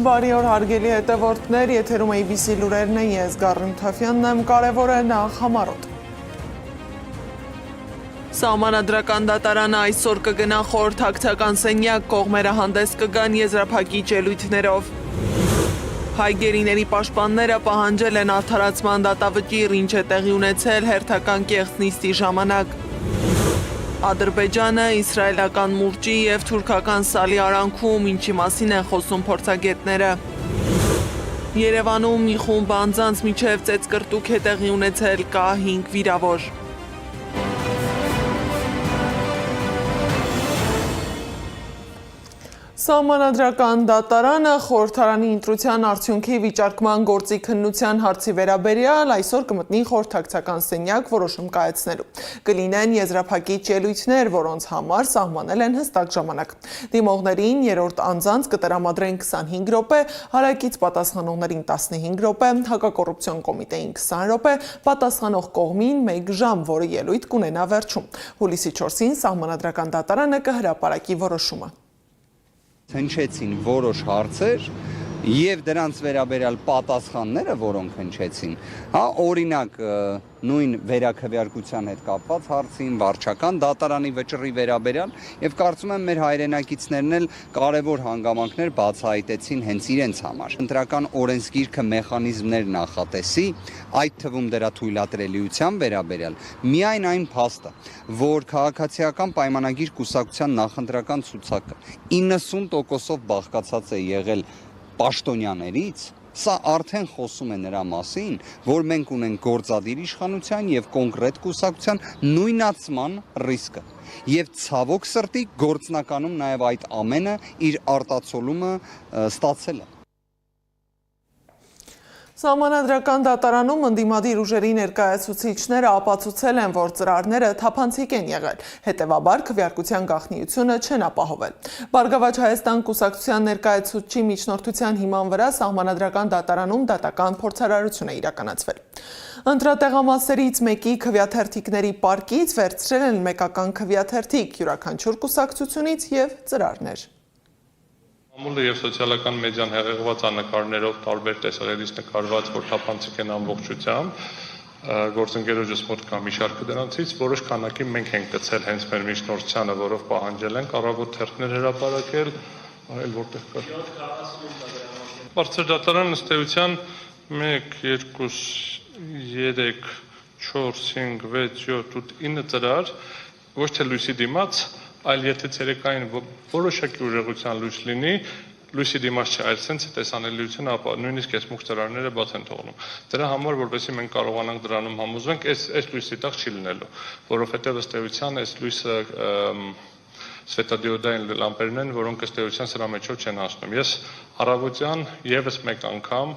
Բարի օր հարգելի հետևորդներ, եթերում ABC լուրերն են, ես Գառնիկ Թաֆյանն եմ, կարևոր է նախ համառոտ։ Սահմանադրական դատարանը այսօր կգնա խորհրդակցական սենյակ, կողմերը հանդես կգան եզրափակիչ ելույթներով։ Հայ գերիների պաշտպանները պահանջել են արդարացման դատավճիռ, ինչ է տեղի ունեցել հերթական կեղծ նիստի ժամանակ։ Ադրբեջանը իսրայելական մուրճի և թուրքական սալի արանքում, ինչի մասին են խոսում փորձագետները։ Երևանում մի խումբ անձանց միջև ծեծկռտուք է տեղի ունեցել, կա 5 վիրավոր։ Սահմանադրական դատարանը խորհրդարանի ընտրության արդյունքի վիճարկման գործի քննության հարցի վերաբերյալ այսօր կմտնի խորհրդակցական սենյակ որոշում կայացնելու։ Կլինեն եզրափակիչ ելույթներ, որոնց համար սահմանել են հստակ ժամանակ։ Դիմողներին երրորդ անձանց կտրամադրեն 25 րոպե, հարակից պատասխանողներին 15 րոպե, հակակոռուպցիոն կոմիտեին 20 րոպե, պատասխանող կողմին 1 ժամ, որը ելույթ կունենա վերջում։ Հուլիսի 4-ին Սահմանադրական դատարանը կհրապարակի որոշումը։ Հնչեցին որոշ հարցեր եւ դրանց վերաբերյալ պատասխանները, որոնք հնչեցին, օրինակ նույն վերաքվեարկության հետ կապված հարցին, վարչական դատարանի վճռի վերաբերյալ եւ կարծում եմ մեր հայրենակիցներն էլ կարեւոր հանգամանքներ բացահայտեցին հենց իրենց համար։ Ընտրական օրենսգիրքը մեխանիզմներ նախատեսի, այդ թվում դրա թույլատրելիության վերաբերյալ միայն այն փաստը, որ քաղաքացիական պայմանագիր կուսակցության նախընտրական ցուցակը 90%-ով բաղկացած է եղել պաշտոնյաներից, սա արդեն խոսում է նրա մասին, որ մենք ունենք գործադիր իշխանության եւ կոնկրետ կուսակցության նույնացման ռիսկը։ Եվ ցավոք սրտի գործնականում նաեւ այդ ամենը իր արտացոլումը ստացել է։ Սահմանադրական դատարանում ընդդիմադիր ուժերի ներկայացուցիչները ապացուցել են, որ ծրարները թափանցիկ են եղել, հետևաբար քվեարկության գաղտնիությունը չեն ապահովել։ Բարգավաճ Հայաստան կուսակցության ներկայացուցչի միջնորդության հիման վրա Սահմանադրական դատարանում դատական փորձարարություն է իրականացվել։ Ընտրատեղամասերից մեկի քվեաթերթիկների պարկից վերցրել են մեկական քվեաթերթիկ, յուրաքանչյուր կուսակցությունից եւ ծրարներ։ Մամուլը եւ սոցիալական մեդիան հեղեղված աննկարներով տարբեր տեսակետից նկարված, որ թափանցիկ են ամբողջությամբ, գործընկերոջս մոտ կա մի շարքը դրանցից, որոշ քանակի մենք ենք գցել հենց մեր միջնորդությանը, որով պահանջել ենք առավոտ թերթներ հրապարակել, այլ որտեղ կա։ Բարձր դատարան ըստ էության 1, 2, 3, 4, 5, 6, 7, 8, 9 ծրար, ոչ թե լույսի դիմաց, այլ եթե ցերեկային որոշակի ուժեղության լույս լինի, լույսի դիմաց չէ, այլ սենց տեսանելիությունը, ապա նույնիսկ այս մուգ ծրարները բաց են թողնում։ Դրա համար, որպեսզի մենք կարողանանք դրանում համոզվենք, այս լույսի տակ չի լինելու, որովհետև ըստ էության այս լույսը սվետադիոդային լամպերն են, որոնք ըստ էության սրա մեջով չեն հասնում։ Ես առավոտյան եւս մեկ անգամ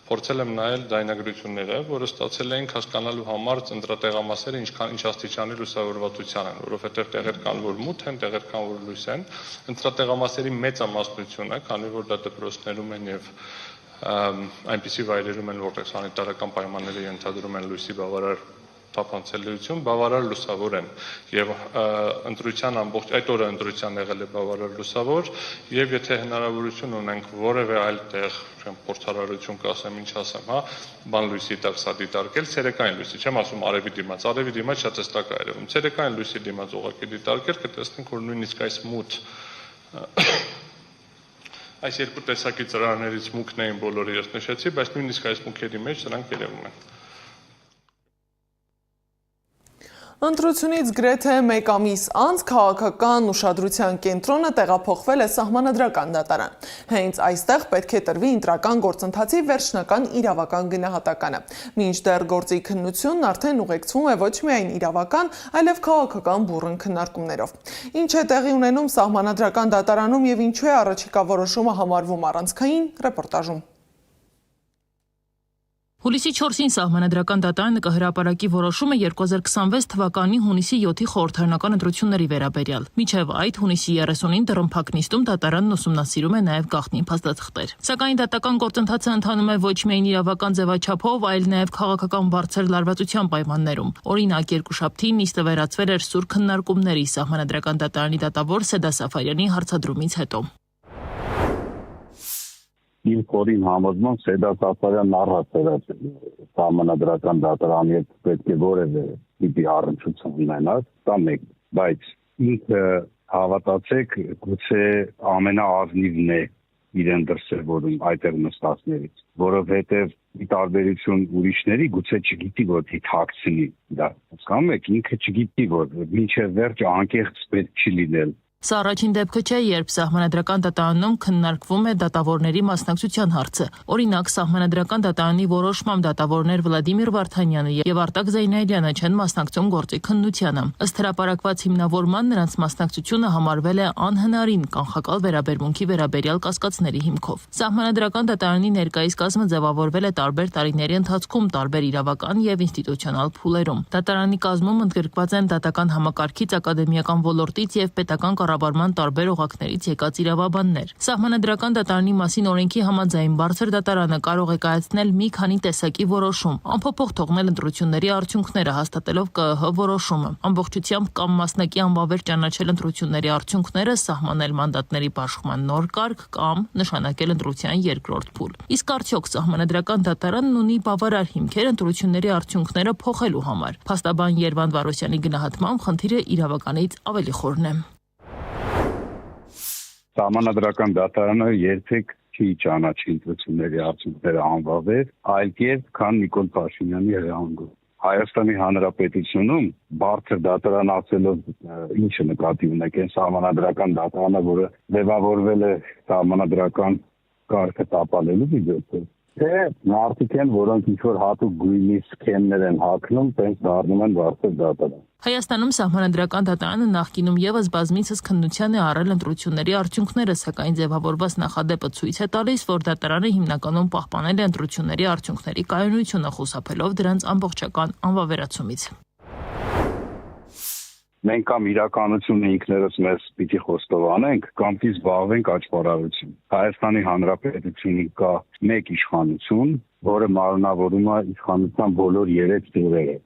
փորձել եմ նայել դայնագրությունները, որը ստացել էինք հասկանալու համար ընտրատեղամասերը ինչ աստիճանի լուսավորվածության են, որովհետև տեղեր կան, որ մութ են, տեղեր կան, որ լույս են։ Ընտրատեղամասերի մեծամասնությունը, քանի որ դա դպրոցներում են եւ այնպիսի վայրերում են, որտեղ սանիտարական պայմանները ենթադրում են լույսի բավարար թափանցելիություն, բավարար լուսավոր են եւ ընտրության ամբողջ այդ օրը ընտրության եղել է բավարար լուսավոր եւ եթե հնարավորություն ունենք որևէ այլ տեղ փորձարարություն կասեմ, ինչ ասեմ, բան լույսի տակ սա դիտարկել, ցերեկային լույսի, չեմ ասում արևի դիմաց շատ հստակ է երևում, ցերեկային լույսի դիմաց ուղղակի դիտարկել, կտեսնենք, որ նույնիսկ այս մութ այս երկու տեսակի ծրարներից մուգն էին բոլորը ես նշեցի, բայց նույնիսկ այս մուգերի մեջ սրանք երևում են։ Ընտրությունից գրեթե մեկ ամիս անց քաղաքական ուշադրության կենտրոնը տեղափոխվել է Սահմանադրական դատարան։ Հենց այստեղ պետք է տրվի ընտրական գործընթացի վերջնական իրավական գնահատականը։ Մինչդեռ գործի քննությունն արդեն ուղեկցվում է ոչ միայն իրավական, այլև քաղաքական բուռն քննարկումներով։ Ինչ է տեղի ունենում Սահմանադրական դատարանում եւ ինչու է առաջիկա որոշումը համարվում առանցքային, ռեպորտաժում։ Հուլիսի 4-ին Սահմանադրական դատարանը կհրապարակի որոշումը 2026 թվականի հունիսի 7-ի խորհրդարանական ընտրությունների վերաբերյալ։ Մինչև այդ հունիսի 30-ին դռնփակ նիստում դատարանն ուսումնասիրում է նաև գաղտնի փաստաթղթեր։ Սակայն դատական գործընթացը ընթանում է ոչ միայն իրավական ձևաչափով, այլ նաև քաղաքական բարձր լարվածության պայմաններում։ Օրինակ, երկուշաբթի նիստը վերածվել էր սուր քննարկումների Սահմանադրական դատարանի դատավոր Սեդա Սաֆարյանի հարցադրումից հետո։ Իմ խորին համոզմամբ Սեդատ Սաֆարյանն առհասարակ սահմանադրական դատարանի հետ պետք է որևէ տիպի առնչություն ունենար, դա մեկ, բայց ինքը հավատացեք, գուցե ամենաազնիվն է իրեն դրսևորում այդտեղ նստածներից, որովհետև ի տարբերություն ուրիշների գուցե չգիտի, որ դիտակցնի դա։ Հասկանում եք, ինքը չգիտի, որ մինչև վերջ անկեղծ պետք չի լինել։ Սա առաջին դեպքը չէ, երբ Սահմանադրական դատարանում քննարկվում է դատավորների մասնակցության հարցը։ Օրինակ, Սահմանադրական դատարանի որոշմամբ դատավորներ Վլադիմիր Վարդանյանը եւ Արտակ Զեյնալյանը չեն մասնակցում գործի քննությանը։ Ըստ հրապարակված հիմնավորման նրանց մասնակցությունը համարվել է անհնարին կանխակալ վերաբերմունքի վերաբերյալ կասկածների հիմքով։ Սահմանադրական դատարանի ներկայիս կազմը ձևավորվել է տարբեր տարիների ընթացքում տարբեր իրավական եւ ինստիտուցիոնալ փուլերում։ Դատարանի կազմում ընդգրկված են դատական համակարգից, ակադեմիական ոլորտից եւ պետական կառավարման տարբեր օղակներից եկած իրավաբաններ։ Սահմանադրական դատարանի մասին օրենքի համաձայն բարձր դատարանը կարող է կայացնել մի քանի տեսակի որոշում, անփոփոխ թողնել ընտրությունների արդյունքները, հաստատելով ԿԸՀ որոշումը, ամբողջությամբ կամ մասնակի անվավեր ճանաչել ընտրությունների արդյունքները, սահմանել մանդատների բաշխման նոր կարգ կամ նշանակել ընտրության երկրորդ փուլ։ Իսկ արդյոք Սահմանադրական դատարանն ունի բավարար հիմքեր ընտրությունների արդյունքները փոխելու համար։ Փաստաբան Երվանդ Վարոսյանի գնահատմամբ խնդիրը իրավականից ավելի խորն է։ Սահմանադրական դատարանը երբեք չի ճանաչի ընտրությունների արդյունքները անվավեր, այլ կերպ, քան Նիկոլ Փաշինյանի հրահանգով։ Հայաստանի Հանրապետությունում բարձր դատարան ասելով ինչը նկատի ունեք, այն սահմանադրական դատարանը, որը ձևավորվել է սահմանադրական կարգը տապալելու միջոցով, թե մարդիկ են, որոնք ինչ-որ հատուկ գույնի սքեմներ են հագնում, տենց դառնում են բարձր դատարան։ Հայաստանում Սահմանադրական դատարանը նախկինում եւս բազմիցս քննության է առել ընտրությունների արդյունքները, սակայն ձևավորված նախադեպը ցույց է տալիս, որ դատարանը հիմնականում պահպանել է ընտրությունների արդյունքների կայունությունը, խուսափելով դրանց ամբողջական անվավերացումից։ Մենք կամ իրականությունը ինքներս մեզ պիտի խոստովանենք, կամ պիտի զբաղվենք աճպարարություն։ Հայաստանի Հանրապետությունում կա մեկ իշխանություն, որը մարմնավորում է իշխանության բոլոր 3 ծևերը,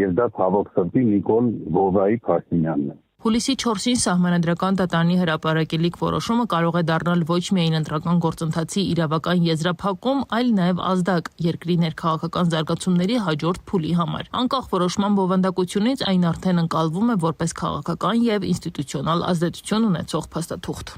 եւ դա ցավոք սրտի Նիկոլ Գովայի Փաշինյանն է։ Հուլիսի 4-ին Սահմանադրական դատարանի հրապարակելիք որոշումը կարող է դառնալ ոչ միայն ընտրական գործընթացի իրավական եզրափակում, այլ նաև ազդակ երկրի ներքաղաքական զարգացումների հաջորդ փուլի համար։ Անկախ որոշման բովանդակությունից այն արդեն ընկալվում է որպես քաղաքական եւ ինստիտուցիոնալ ազդեցություն ունեցող փաստաթուղթ։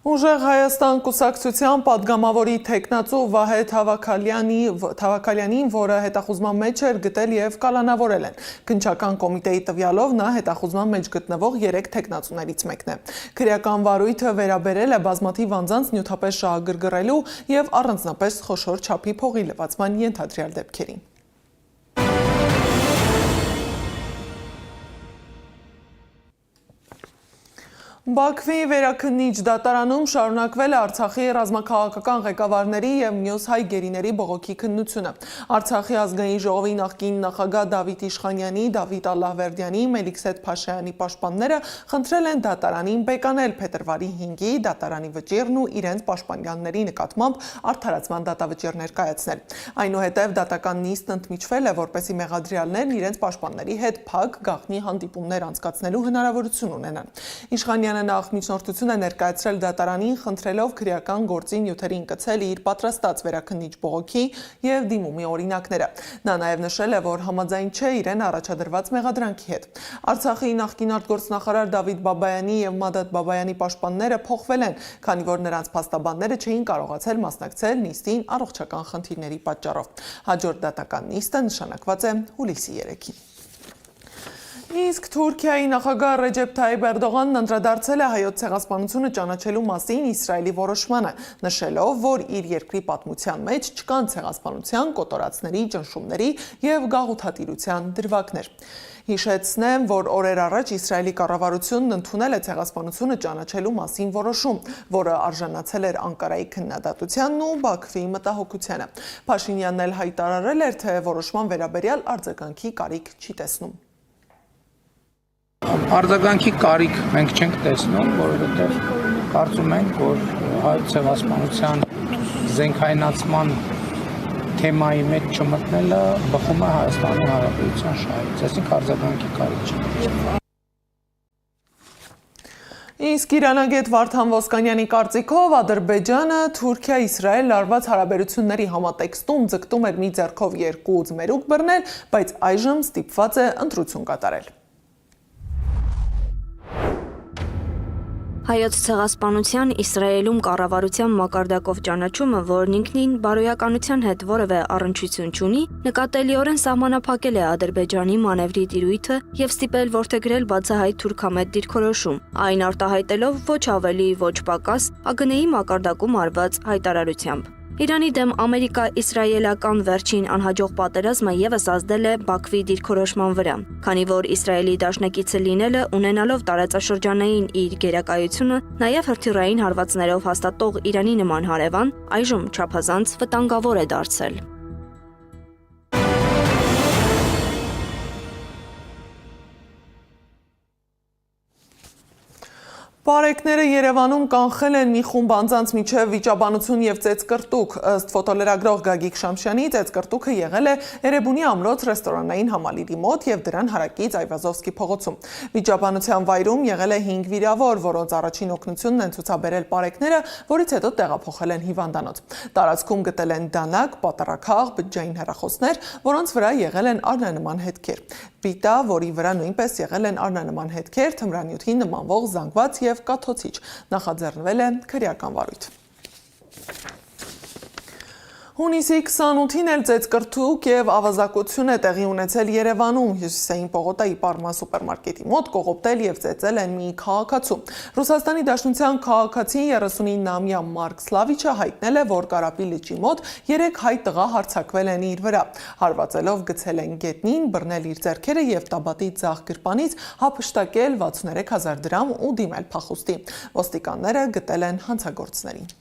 Ուժեղ Հայաստան կուսակցության падգամավորի թեկնածու Վահե Թավաքալյանին, որը հետախուզման մեջ էր, գտել եւ կալանավորել են։ Քննչական կոմիտեի տվյալով նա հետախուզման մեջ գտնվող 3 թեկնածուներից մեկն է։ Քրեական վարույթը վերաբերել է բազմաթիվ անձանց նյութապես շահագրգռելու եւ առանձնապես խոշոր չափի փողի լվացման ենթադրյալ դեպքերին։ Բաքվի վերաքննիչ դատարանում շարունակվել է Արցախի ռազմաքաղաքական ղեկավարների եւ մյուս հայ գերիների բողոքի քննությունը։ Արցախի ազգային ժողովի նախկին նախագահ Դավիթ Իշխանյանի, Դավիթ Ալլահվերդյանի, Մելիքսեթ Փաշայանի պաշտպանները խնդրել են դատարանին բեկանել փետրվարի 5-ի դատարանի վճիռն ու իրենց պաշտպանյանների նկատմամբ արդարացման դատավճիռներ կայացնել։ Այնուհետև դատական նիստ ընդմիջվել է, որպեսզի մեղադրյալներն իրենց պաշտպանների հետ փակ գաղտնի հանդիպումներ անցկացնելու հնարավորություն ունենան։ Իշխանյանը նախ միջնորդություն է ներկայացրել դատարանին, խնդրելով քրեական գործի նյութերին կցել իր պատրաստած վերաքննիչ բողոքի եւ դիմումի օրինակները։ Նա նաեւ նշել է, որ համաձայն չէ իրեն առաջադրված մեղադրանքի հետ։ Արցախի նախկին արտգործնախարար Դավիթ Բաբայանի եւ Մադադ Բաբայանի պաշտպանները փոխվել են, քանի որ նրանց փաստաբանները չէին կարողացել մասնակցել նիստին առողջական խնդիրների պատճառով։ Հաջորդ դատական նիստը նշանակված է հուլիսի 3-ին։ Իսկ Թուրքիայի նախագահ Ռեջեփ Թայիփ Էրդողանն անդրադարձել է հայոց ցեղասպանությունը ճանաչելու մասին Իսրայելի որոշմանը, նշելով, որ իր երկրի պատմության մեջ չկան ցեղասպանության, կոտորածների, ճնշումների եւ գաղութատիրության դրվագներ։ Հիշեցնեմ, որ օրեր առաջ Իսրայելի կառավարությունն ընդունել է ցեղասպանությունը ճանաչելու մասին որոշում, որը արժանացել էր Անկարայի քննադատությանն ու Բաքվի մտահոգությանը։ Փաշինյանն էլ հայտարարել էր, թե որոշման վերաբերյալ արձագանքի կարիք չի տեսնում։ Արձագանքի կարիք մենք չենք տեսնում, որովհետև կարծում ենք, որ հայոց ցեղասպանության զենքայնացման թեմայի մեջ չմտնելը բխում է Հայաստանի Հանրապետության շահից, այսինքն արձագանքի կարիք չի։ Իսկ իրանագետ Վարդան Ոսկանյանի կարծիքով Ադրբեջանը Թուրքիա-Իսրայել լարված հարաբերությունների համատեքստում ձգտում էր մի ձեռքով երկու ձմերուկ բռնել, բայց այժմ ստիպված է ընտրություն կատարել։ Հայոց ցեղասպանության Իսրայելում կառավարության մակարդակով ճանաչումը, որն ինքնին բարոյականության հետ որևէ առնչություն չունի, նկատելիորեն սահմանափակել է Ադրբեջանի մանևրի տիրույթը եւ ստիպել որդեգրել բացահայտ թուրքամետ դիրքորոշում, այն արտահայտելով ոչ ավելի, ոչ պակաս ԱԳՆ-ի մակարդակում արված հայտարարությամբ։ Իրանի դեմ ամերիկա-իսրայելական վերջին անհաջող պատերազմը ևս ազդել է Բաքվի դիրքորոշման վրա, քանի որ Իսրայելի դաշնակիցը լինելը ունենալով տարածաշրջանային իր գերակայությունը, նաև հրթիռային հարվածներով հաստատող Իրանի նման հարևան, այժմ չափազանց վտանգավոր է դարձել։ Պարեկները Երևանում կանխել են մի խումբ անձանց միջև վիճաբանություն եւ ծեծկրտուկ, ըստ ֆոտոլրագրող Գագիկ Շամշյանի ծեծկրտուկը եղել է Էրեբունի ամրոց ռեստորանային համալիրի մոտ եւ դրան հարակից Այվազովսկի փողոցում։ Վիճաբանության վայրում եղել է 5 վիրավոր, որոնց առաջին օգնությունն են ցուցաբերել պարեկները, որից հետո տեղափոխել են հիվանդանոց։ Տարածքում գտել են դանակ, պատառաքաղ, բջջային հեռախոսներ, որոնց վրա եղել են արնանման հետքեր։ Պիտա, որի վրա նույնպես եղել են արնանման հետքեր, թմրանյութի նմանվող զանգված եւ կաթոցիչ, նախաձեռնվել է քրեական վարույթ։ Հունիսի 28-ին էլ ծեծկրտուկ եւ ավազակություն է տեղի ունեցել Երևանում, Հյուսիսային պողոտայի Պարման սուպերմարկետի մոտ կողոպտել եւ ծեծել են մի քաղաքացու։ Ռուսաստանի Դաշնության քաղաքացի 39-ամյա Մարկ Սլավիչը հայտնել է, որ Կարապի լճի մոտ 3 հայ տղա հարձակվել են իր վրա, հարվածելով գցել են գետնին, բռնել իր ձեռքերը եւ տաբատի ձախ գրպանից հափշտակել 63000 դրամ ու դիմել փախուստի։ Ոստիկանները գտել են հանցագործներին։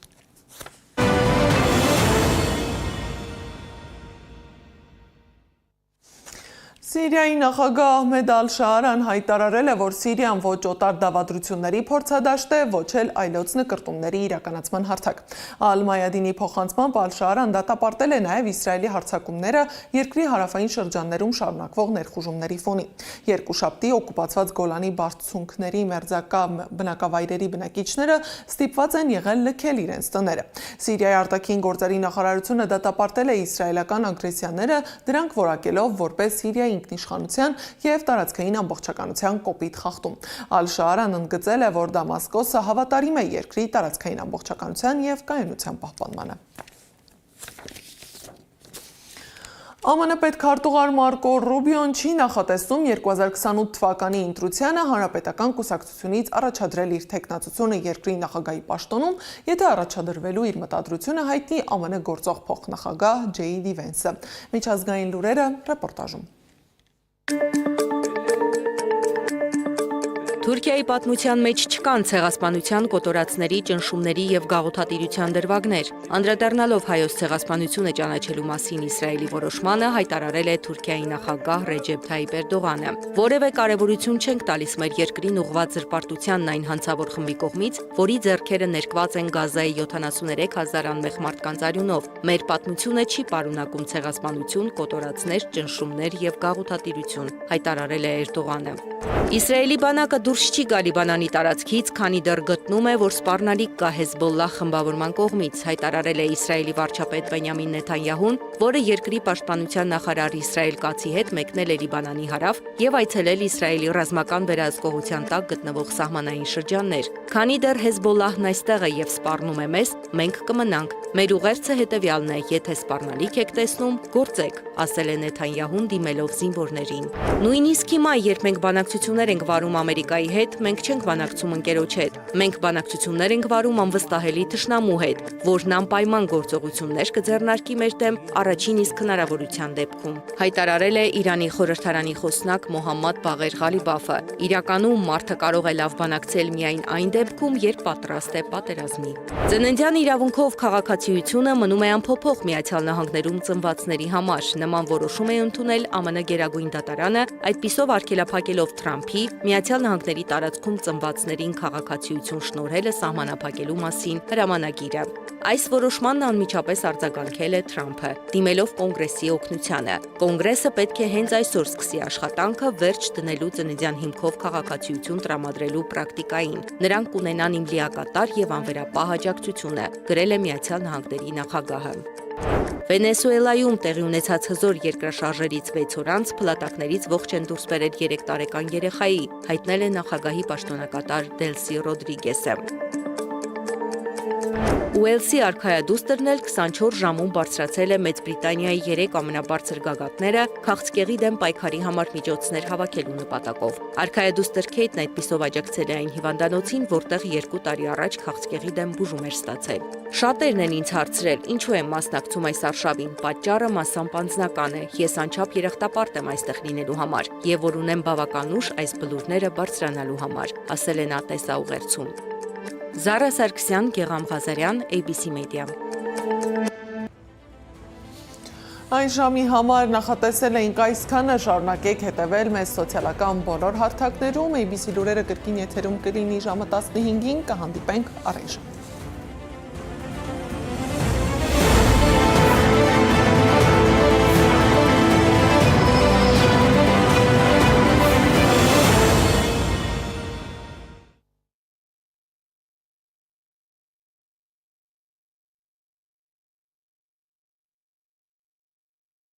Սիրիայի նախագահ Ահմեդ Ալ-Շահարան հայտարարել է, որ Սիրիան ոչ օտար դավադրությունների փորձադաշտ է, ոչ էլ այլոց նկրտումների իրականացման հարթակ։ Ալ-Մայադինի փոխանցմամբ Ալ-Շահարան դատապարտել է նաև Իսրայելի հարձակումները երկրի հարավային շրջաններում շարունակվող ներխուժումների ֆոնին։ Երկուշաբթի օկուպացված Գոլանի բարձունքների մերձակա բնակավայրերի բնակիչները ստիպված են եղել լքել իրենց տները։ Սիրիայի արտաքին գործերի նախարարությունը դատապարտել է իսրայելական ագրեսիաները, դրանք որակելով որպես Սիրիայի ինքնիշխանության եւ տարածքային ամբողջականության կոպիտ խախտում։ Ալ-Շահարան ընդգծել է, որ Դամասկոսը հավատարիմ է երկրի տարածքային ամբողջականության եւ կայունության պահպանմանը։ ԱՄՆ պետքարտուղար Մարկո Ռուբիոն չի նախատեսում 2028 թվականի ընտրությանը հանրապետական կուսակցությունից առաջադրել իր թեկնածությունը երկրի նախագահի պաշտոնում, եթե առաջադրվելու իր մտադրությունը հայտնի ԱՄՆ գործող փոխնախագահ Ջեյդի Վենսը։ Միջազգային լուրերը ռեպորտաժում։ Թուրքիայի պատմության մեջ չկան ցեղասպանության, կոտորածների, ճնշումների եւ գաղութատիրության դրվագներ։ Անդրադառնալով հայոց ցեղասպանությունը ճանաչելու մասին Իսրայելի որոշմանը հայտարարել է Թուրքիայի նախագահ Ռեջեփ Թայիփ Էրդողանը։ Որևէ կարևորություն չենք տալիս մեր երկրին ուղղված զրպարտությանն այն հանցավոր խմբի կողմից, որի ձեռքերը ներկված են Գազայի 73000 անմեղ մարդկանց արյունով։ Մեր պատմությունը չի պարունակում ցեղասպանություն, կոտորածներ, ճնշումներ եւ գաղութատիրություն, հայտարարել է Էրդողանը։ Իսրայելի բանակը դուրս չի գա Լիբանանի տարածքից, քանի դեռ գտնում է, որ սպառնալիք կա Հեզբոլլահ խմբավորման կողմից, հայտարարել է Իսրայելի վարչապետ Բենյամին Նեթանյահուն, որը երկրի պաշտպանության նախարար Իսրայել Կացի հետ մեկնել է Լիբանանի հարավ եւ այցելել Իսրայելի ռազմական վերահսկողության տակ գտնվող սահմանային շրջաններ։ Քանի դեռ Հեզբոլլահն այստեղ է եւ սպառնում է մեզ, մենք կմնանք։ Մեր ուղերձը հետեւյալն է, եթե սպառնալիք եք տեսնում, գործեք, ասել է Նեթանյահուն դիմելով զինվորներին։ Նույնիսկ հիմա, երբ մենք բանակցություններ ենք վարում Ամերիկայի հետ, մենք չենք բանակցում ընկերոջ հետ։ Մենք բանակցություններ ենք վարում անվստահելի թշնամու հետ, որն անպայման գործողություններ կձեռնարկի մեր դեմ առաջին իսկ հնարավորության դեպքում, հայտարարել է Իրանի խորհրդարանի խոսնակ Մոհամմադ Բաղեր Ղալիբաֆը։ Իրականում մարդը կարող է լավ բանակցել միայն այն դեպքում, երբ պատրաստ է պատերազմի։ Ծննդյան իրավունքով քաղաքացիությունը մնում է անփոփոխ Միացյալ Նահանգներում ծնվածների համար։ Նման որոշում է ընդունել ԱՄՆ Գերագույն դատարանը, այդպիսով արգելափակելով Թրամփի Միացյալ Նահանգների երկրների տարածքում ծնվածներին քաղաքացիություն շնորհելը սահմանափակելու մասին հրամանագիրը։ Այս որոշմանն անմիջապես արձագանքել է Թրամփը, դիմելով Կոնգրեսի օգնությանը։ Կոնգրեսը պետք է հենց այսօր սկսի աշխատանքը վերջ դնելու ծննդյան հիմքով քաղաքացիություն տրամադրելու պրակտիկային։ Նրանք կունենան իմ լիակատար եւ անվերապահ աջակցությունը, գրել է Միացյալ Նահանգների նախագահը։ Վենեսուելայում տեղի ունեցած հզոր երկրաշարժերից 6 օր անց փլատակներից ողջ են դուրս բերել 3 տարեկան երեխայի, հայտնել է նախագահի պաշտոնակատար Դելսի Ռոդրիգեսը։ Ուելսի արքայադուստրն էլ 24 ժամում բարձրացել է Մեծ Բրիտանիայի 3 ամենաբարձր գագաթները քաղցկեղի դեմ պայքարի համար միջոցներ հավաքելու նպատակով։ Արքայադուստր Քեյթն այդպիսով աջակցել է այն հիվանդանոցին, որտեղ 2 տարի առաջ քաղցկեղի դեմ բուժում էր ստացել։ Շատերն են ինձ հարցրել, ինչու եմ մասնակցում այս արշավին, պատճառը մասամբ անձնական է, ես անչափ երախտապարտ եմ այստեղ լինելու համար, եւ որ ունեմ բավական ուժ այս բլուրները բարձրանալու համար, ասել է նա տեսաուղերձում։ Զարա Սարգսյան, Գեգամ Ղազարյան, ABC Media։ Այն ժամի համար նախատեսել էինք այսքանը, շարունակեք հետևել մեզ սոցիալական բոլոր հարթակներում, ABC լուրերը կրկին եթերում կլինի ժամը 15-ին, կհանդիպենք առայժմ։